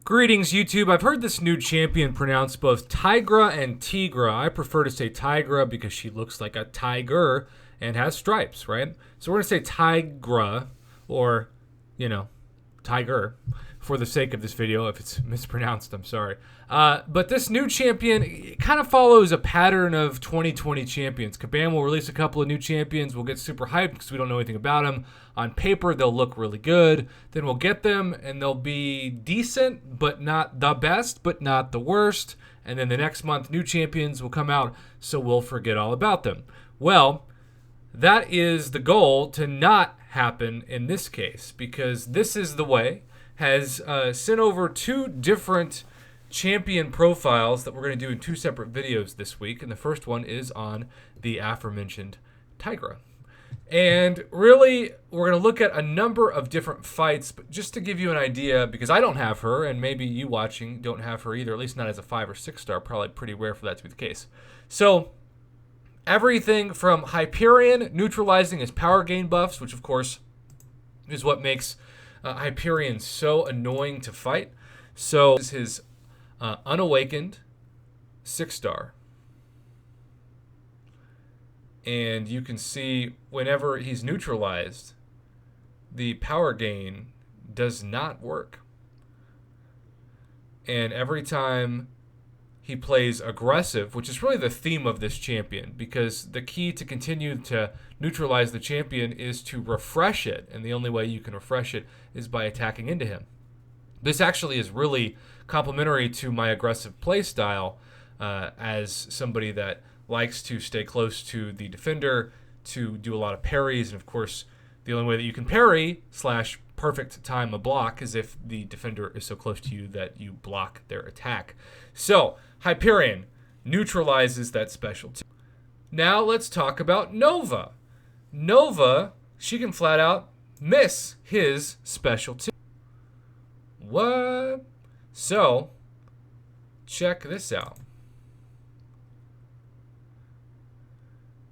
Greetings, YouTube. I've heard this new champion pronounced both Tigra and Tigra. I prefer to say Tigra because she looks like a tiger and has stripes, right? So we're going to say Tigra, or, Tiger, for the sake of this video. If it's mispronounced, I'm sorry. But this new champion kind of follows a pattern of 2020 champions. Kabam will release a couple of new champions. We'll get super hyped because we don't know anything about them. On paper, they'll look really good. Then we'll get them, and they'll be decent, but not the best, but not the worst. And then the next month, new champions will come out, so we'll forget all about them. Well, that is the goal to not happen in this case, because This Is The Way has sent over two different champion profiles that we're going to do in two separate videos this week. And the first one is on the aforementioned Tigra. And really, we're going to look at a number of different fights, but just to give you an idea, because I don't have her, and maybe you watching don't have her either, at least not as a 5 or 6 star, probably pretty rare for that to be the case. So, everything from Hyperion neutralizing his power gain buffs, which of course is what makes Hyperion so annoying to fight. So, this is his unawakened 6 star. And you can see whenever he's neutralized, the power gain does not work. And every time he plays aggressive, which is really the theme of this champion, because the key to continue to neutralize the champion is to refresh it, and the only way you can refresh it is by attacking into him. This actually is really complementary to my aggressive play style as somebody that likes to stay close to the defender, to do a lot of parries, and of course, the only way that you can parry / perfect time a block is if the defender is so close to you that you block their attack. So, Hyperion neutralizes that specialty. Now let's talk about Nova. Nova, she can flat out miss his specialty. What? So, check this out.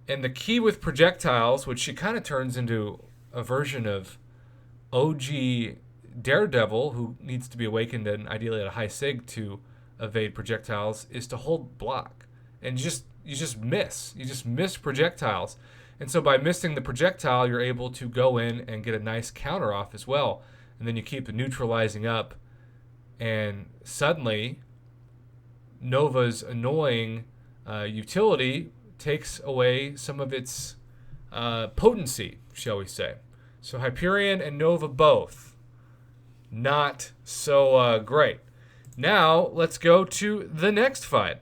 And the key with projectiles, which she kind of turns into a version of OG Daredevil, who needs to be awakened and ideally at a high sig to evade projectiles, is to hold block. And you just miss. You just miss projectiles. And so by missing the projectile, you're able to go in and get a nice counter off as well. And then you keep the neutralizing up. And suddenly, Nova's annoying utility takes away some of its potency, shall we say. So Hyperion and Nova both not so great. Now let's go to the next fight.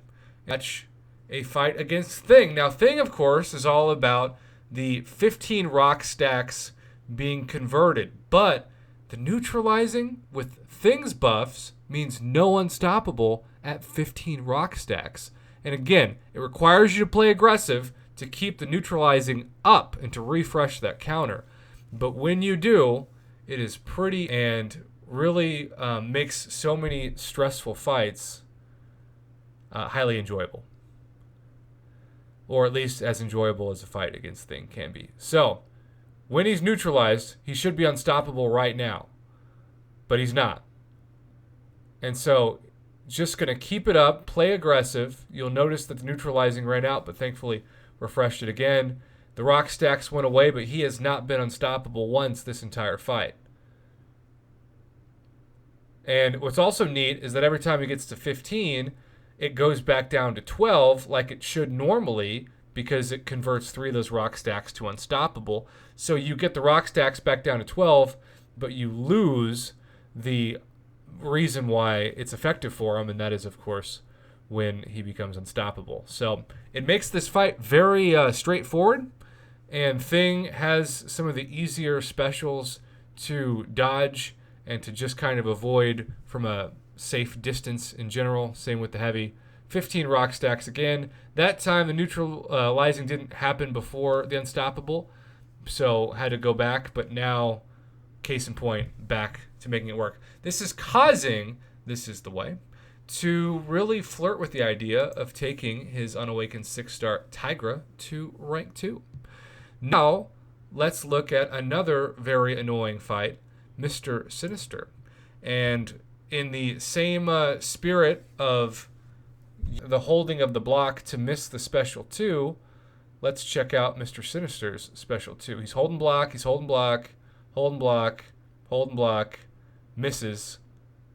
That's a fight against Thing. Now Thing, of course, is all about the 15 rock stacks being converted, but the neutralizing with Thing's buffs means no unstoppable at 15 rock stacks. And again, it requires you to play aggressive to keep the neutralizing up and to refresh that counter. But when you do, it is pretty and really makes so many stressful fights highly enjoyable. Or at least as enjoyable as a fight against Thing can be. So, when he's neutralized, he should be unstoppable right now. But he's not. And so, just going to keep it up, play aggressive. You'll notice that the neutralizing ran out, but thankfully refreshed it again. The rock stacks went away, but he has not been unstoppable once this entire fight. And what's also neat is that every time he gets to 15, it goes back down to 12 like it should normally, because it converts 3 of those rock stacks to unstoppable. So you get the rock stacks back down to 12, but you lose the reason why it's effective for him, and that is, of course, when he becomes unstoppable. So it makes this fight very straightforward, and Thing has some of the easier specials to dodge and to just kind of avoid from a safe distance in general. Same with the heavy. 15 rock stacks again. That time the neutralizing didn't happen before the unstoppable, so had to go back, but now, case in point, back to making it work. This is causing This Is The Way to really flirt with the idea of taking his unawakened 6-star Tigra to rank 2. Now, let's look at another very annoying fight, Mr. Sinister. And in the same spirit of the holding of the block to miss the special 2, let's check out Mr. Sinister's special 2. He's holding block, holding block, misses,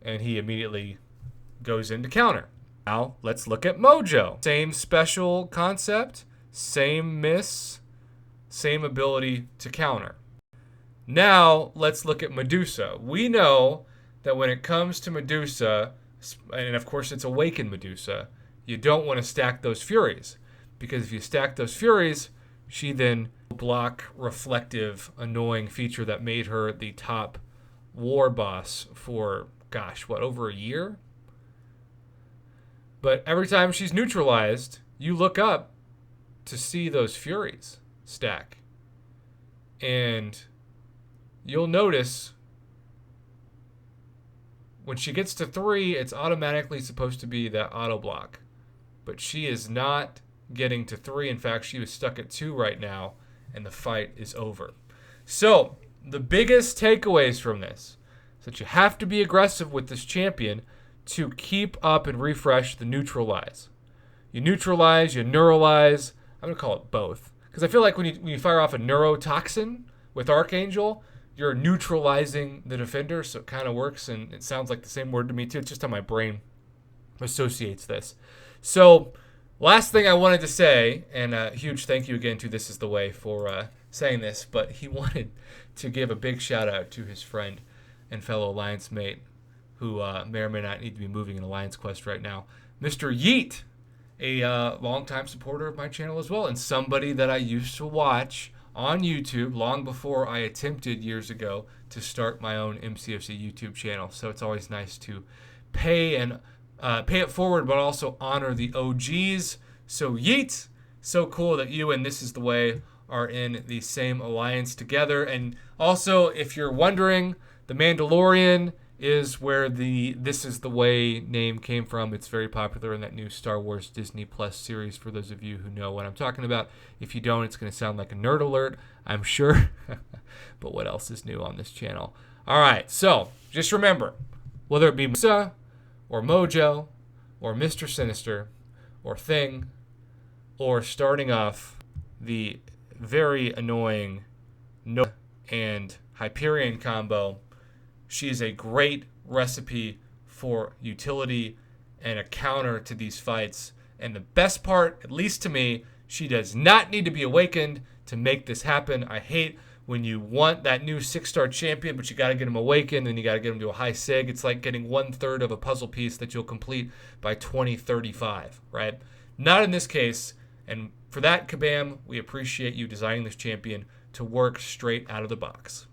and he immediately goes into counter. Now, let's look at Mojo. Same special concept, same miss, same ability to counter. Now, let's look at Medusa. We know that when it comes to Medusa, and of course it's Awakened Medusa, you don't want to stack those Furies. Because if you stack those Furies, she then block reflective, annoying feature that made her the top war boss for, over a year? But every time she's neutralized, you look up to see those Furies stack. And you'll notice when she gets to 3, it's automatically supposed to be that auto block. But she is not getting to 3. In fact, she was stuck at 2 right now, and the fight is over. So, the biggest takeaways from this is that you have to be aggressive with this champion to keep up and refresh the neutralize. You neutralize, you neuralize. I'm going to call it both. Because I feel like when you fire off a neurotoxin with Archangel, you're neutralizing the defender, so it kind of works, and it sounds like the same word to me too. It's just how my brain associates this. So, last thing I wanted to say, and a huge thank you again to This Is The Way for saying this, but he wanted to give a big shout out to his friend and fellow alliance mate, who may or may not need to be moving in Alliance Quest right now, Mr. Yeet, a longtime supporter of my channel as well, and somebody that I used to watch on YouTube long before I attempted years ago to start my own MCFC YouTube channel. So it's always nice to pay it forward, but also honor the OGs. So Yeet, so cool that you and This Is The Way are in the same alliance together. And also, if you're wondering, The Mandalorian is where the This Is The Way name came from. It's very popular in that new Star Wars Disney Plus series, for those of you who know what I'm talking about. If you don't, it's going to sound like a nerd alert, I'm sure. But what else is new on this channel? All right, so just remember, whether it be Musa or Mojo or Mr. Sinister or Thing, or starting off the very annoying No and Hyperion combo, she is a great recipe for utility and a counter to these fights. And the best part, at least to me, she does not need to be awakened to make this happen. I hate when you want that new 6-star champion, but you got to get him awakened and you got to get him to a high sig. It's like getting 1/3 of a puzzle piece that you'll complete by 2035, right? Not in this case. And for that, Kabam, we appreciate you designing this champion to work straight out of the box.